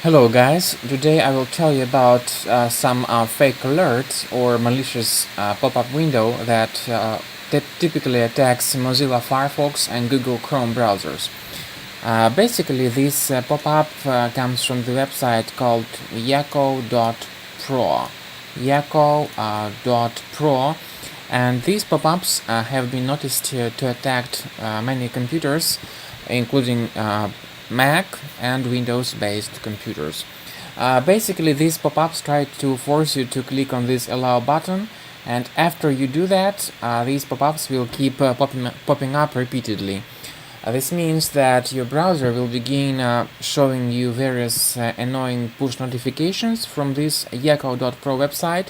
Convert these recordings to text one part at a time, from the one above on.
Hello guys, today I will tell you about some fake alerts or malicious pop-up window that typically attacks Mozilla Firefox and Google Chrome browsers. Basically, this pop-up comes from the website called Yaco.pro. Yaco.pro, and these pop-ups have been noticed to attack many computers, including Mac and Windows-based computers. Basically, these pop-ups try to force you to click on this allow button, and after you do that, these pop-ups will keep popping up repeatedly. This means that your browser will begin showing you various annoying push notifications from this Yaco.pro website,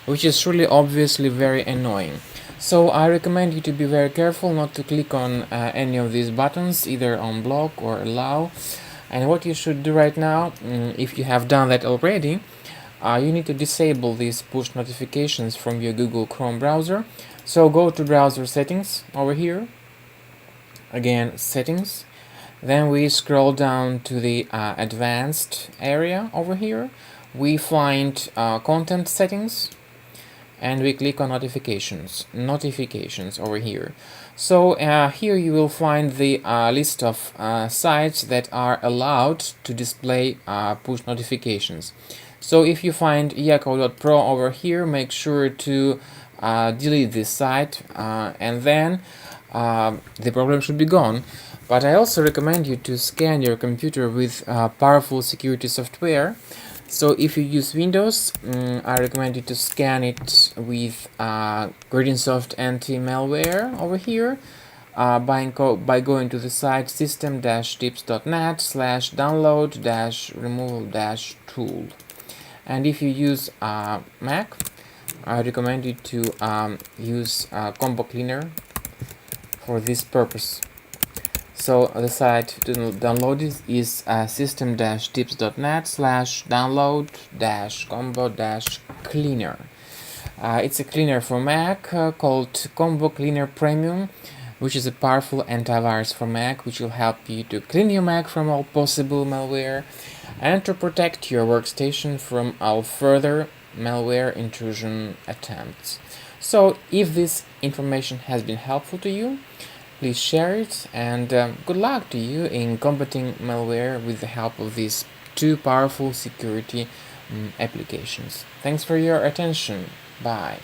which is really obviously very annoying. So I recommend you to be very careful not to click on any of these buttons, either on block or allow. And what you should do right now, if you have done that already, you need to disable these push notifications from your Google Chrome browser. So go to browser settings over here, again settings, then we scroll down to the advanced area over here. We find content settings, and we click on notifications over here. So here you will find the list of sites that are allowed to display push notifications. So if you find Yaco.pro over here, make sure to delete this site, and then the problem should be gone. But I also recommend you to scan your computer with powerful security software. So if you use Windows, I recommend you to scan it with Gradientsoft anti-malware over here by going to the site system-tips.net/download-removal-tool. And if you use Mac, I recommend you to use Combo Cleaner for this purpose. So the site to download is system-tips.net/download-combo-cleaner. It's a cleaner for Mac called Combo Cleaner Premium, which is a powerful antivirus for Mac, which will help you to clean your Mac from all possible malware and to protect your workstation from all further malware intrusion attempts. So if this information has been helpful to you, please share it, and good luck to you in combating malware with the help of these two powerful security applications. Thanks for your attention. Bye.